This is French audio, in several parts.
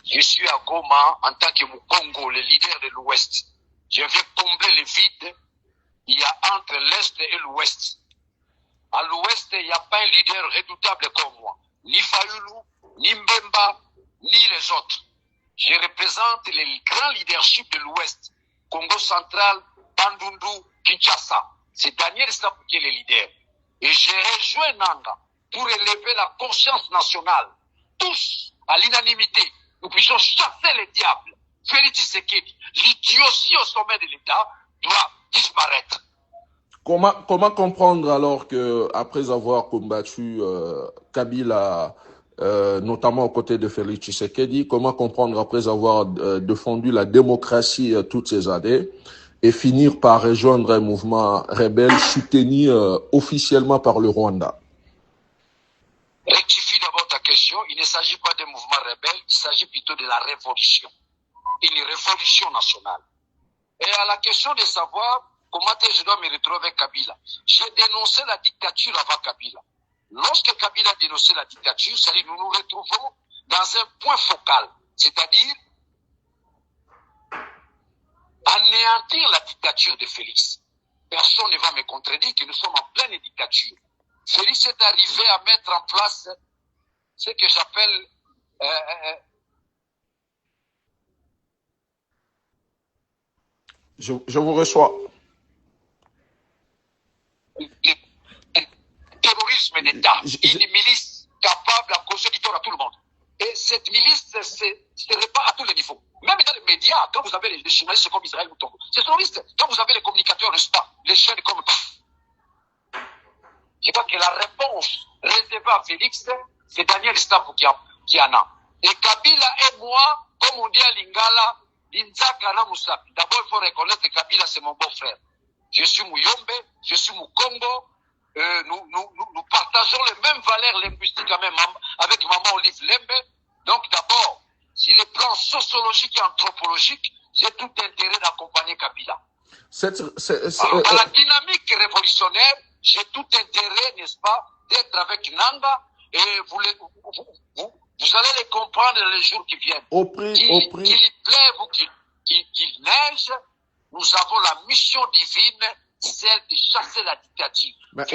Je suis à Goma en tant que Mukongo, le leader de l'Ouest. Je vais combler le vide il y a entre l'Est et l'Ouest. À l'Ouest, il n'y a pas un leader redoutable comme moi. Ni Fayoulou, ni Mbemba, ni les autres. Je représente le grand leadership de l'Ouest. Congo central, Bandundu, Kinshasa. C'est Daniel Sapou qui est le leader. Et j'ai rejoint Nanga pour élever la conscience nationale. Tous, à l'unanimité, nous puissions chasser les diables. Félix Tshisekedi, l'idiotie au sommet de l'État, doit disparaître. Comment comprendre alors que après avoir combattu Kabila, notamment aux côtés de Félix Tshisekedi, comment comprendre après avoir défendu la démocratie toutes ces années et finir par rejoindre un mouvement rebelle soutenu officiellement par le Rwanda? Rectifie d'abord ta question, il ne s'agit pas d'un mouvement rebelle, il s'agit plutôt de la révolution. Une révolution nationale. Et à la question de savoir comment je dois me retrouver avec Kabila, j'ai dénoncé la dictature avant Kabila. Lorsque Kabila a dénoncé la dictature, c'est-à-dire nous nous retrouvons dans un point focal, c'est-à-dire anéantir la dictature de Félix. Personne ne va me contredire que nous sommes en pleine dictature. Félix est arrivé à mettre en place ce que j'appelle Je vous reçois. Le terrorisme d'État, une milice capable à causer du tort à tout le monde. Et cette milice se répand à tous les niveaux. Même dans les médias, quand vous avez les journalistes comme Israël Moutongo, c'est terroriste. Quand vous avez les communicateurs, n'est-ce pas, les chaînes comme... Je crois que la réponse réservée à Félix, c'est Daniel Stapou qui en a. Et Kabila et moi, comme on dit à Lingala, d'abord, il faut reconnaître que Kabila, c'est mon beau-frère. Je suis Mouyombe, je suis Mukongo. Nous partageons les mêmes valeurs linguistiques avec Maman Olive Lembe. Donc d'abord, sur le plan sociologique et anthropologique, j'ai tout intérêt d'accompagner Kabila. Alors, dans la dynamique révolutionnaire, j'ai tout intérêt, n'est-ce pas, d'être avec Nanga et vous allez les comprendre les jours qui viennent. Qu'il pleuve ou qu'il neige, nous avons la mission divine, celle de chasser la dictature. Mais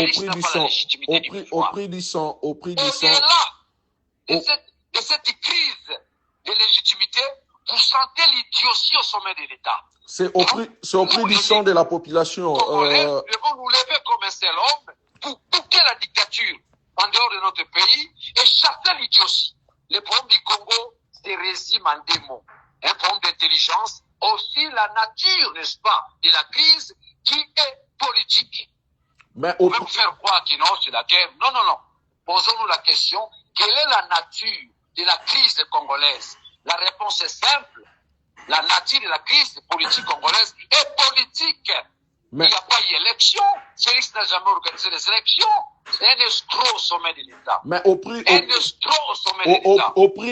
au prix du sang, de cette crise de légitimité, vous sentez l'idiotie au sommet de l'État. C'est au prix du sang de la population. Nous devons nous lever comme un seul homme pour boucler la dictature en dehors de notre pays et chasser l'idiotie. Le problème du Congo se résume en deux mots. Un problème d'intelligence, aussi la nature, n'est-ce pas, de la crise qui est politique. Mais on peut faire croire que non, c'est la guerre. Non, non, non. Posons-nous la question, quelle est la nature de la crise congolaise? La réponse est simple. La nature de la crise politique congolaise est politique. Mais il n'y a pas eu élection. Félix n'a jamais organisé les élections. C'est un escroc au sommet de l'État. Mais au prix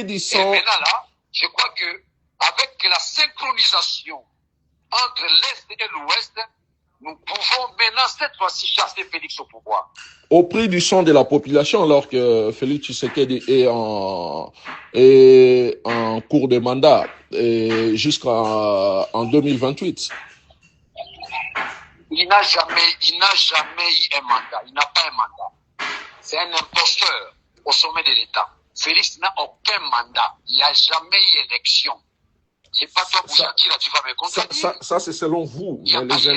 du sang. Et maintenant là, je crois que avec la synchronisation entre l'Est et l'Ouest, nous pouvons maintenant cette fois-ci chasser Félix au pouvoir. Au prix du sang de la population, alors que Félix Tshisekedi est en cours de mandat jusqu'en 2028. Il n'a jamais eu un mandat. Il n'a pas un mandat. C'est un imposteur au sommet de l'État. Félix n'a aucun mandat. Il n'y a jamais eu élection. C'est pas toi, Bouzaki, là, tu vas me contredire. Ça, c'est selon vous. Mais les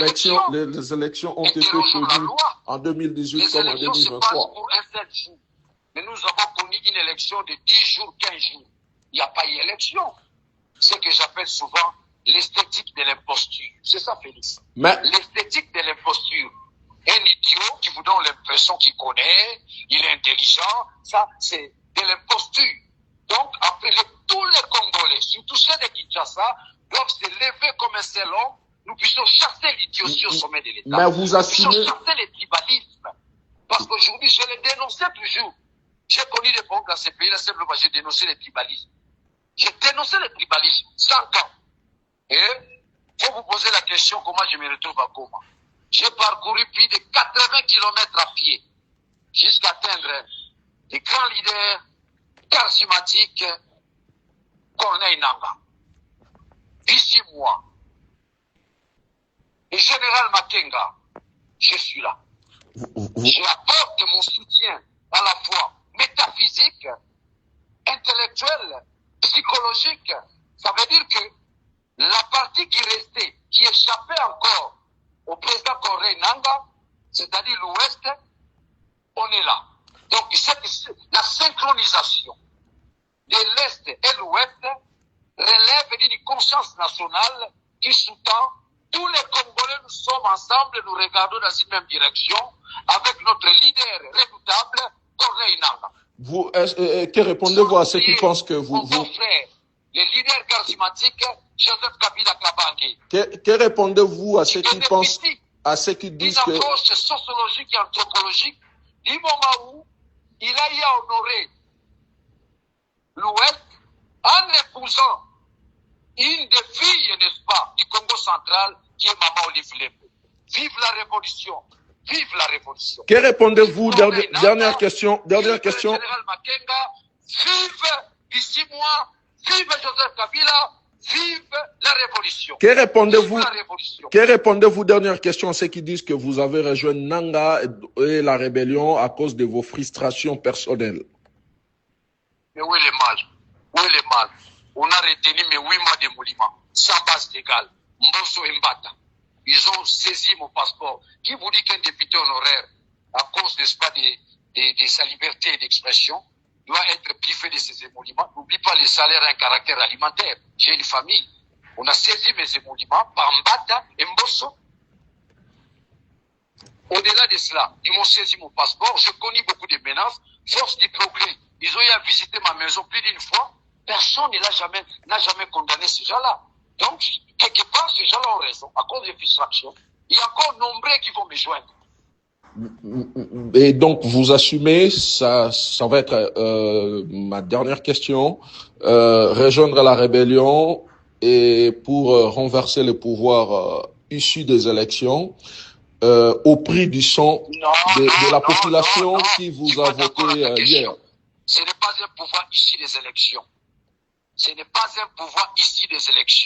élections ont été prévues en 2018 comme en 2023. Les élections se passent pour un seul jour. Mais nous avons connu une élection de 10 jours, 15 jours. Il n'y a pas eu élection. Ce que j'appelle souvent l'esthétique de l'imposture. C'est ça, Félix. L'esthétique de l'imposture. Un idiot qui vous donne l'impression qu'il connaît, il est intelligent, ça, c'est de l'imposture. Donc, après, tous les Congolais, surtout ceux de Kinshasa, doivent se lever comme un seul homme. Nous puissions chasser l'idiotie au sommet de l'État. Mais vous assumez... Nous puissions chasser les tribalismes. Parce qu'aujourd'hui, je les dénonçais toujours. J'ai connu des problèmes dans ces pays-là, simplement j'ai dénoncé les tribalismes. J'ai dénoncé les tribalismes, 100 ans. Et, faut vous poser la question, comment je me retrouve à Goma. J'ai parcouru plus de 80 km à pied, jusqu'à atteindre des grands leaders charismatiques Corneille Nangaa. D'ici moi, le général Makenga, je suis là. J'apporte mon soutien à la fois métaphysique, intellectuel, psychologique. Ça veut dire que la partie qui restait, qui échappait encore au président Corneille Nangaa, c'est-à-dire l'Ouest, on est là. Donc, la synchronisation de l'Est et l'Ouest relève d'une conscience nationale qui sous-tend tous les Congolais, nous sommes ensemble, nous regardons dans une même direction avec notre leader redoutable, Corneille Nangaa. Que répondez-vous à ceux qui pensent que mon frère, le leader charismatique, Joseph Kabila Kabange. Que répondez-vous à ceux qui pensent, à ceux qui disent que... Une approche sociologique et anthropologique du moment où il a y à honorer l'Ouest en épousant une des filles, n'est-ce pas, du Congo central, qui est Maman Olive Lembe. Vive la révolution! Vive la révolution! Que répondez-vous? Dernière question. Dernière question. Général Makenga, vive d'ici mois, vive Joseph Kabila, vive la révolution! Que répondez-vous? Dernière question à ceux qui disent que vous avez rejoint Nangaa et la rébellion à cause de vos frustrations personnelles. Mais où est le mal? Où est le mal? On a retenu mes 8 mois de monument, sans base légale. Mbosso et Mbata. Ils ont saisi mon passeport. Qui vous dit qu'un député honoraire, à cause, n'est-ce pas, de sa liberté d'expression, doit être privé de ses émoluments? N'oublie pas, les salaires ont un caractère alimentaire. J'ai une famille. On a saisi mes émoluments par Mbata et Mbosso. Au-delà de cela, ils m'ont saisi mon passeport. Je connais beaucoup de menaces. Force du progrès. Ils ont eu à visiter ma maison plus d'une fois. Personne n'a jamais condamné ces gens-là. Donc, quelque part, ces gens-là ont raison, à cause des frustrations. Il y a encore nombreux qui vont me joindre. Et donc, vous assumez, ça va être ma dernière question, rejoindre la rébellion et pour renverser le pouvoir issu des élections, au prix du sang de la population qui vous a voté hier. Ce n'est pas un pouvoir issu des élections. Ce n'est pas un pouvoir issu des élections.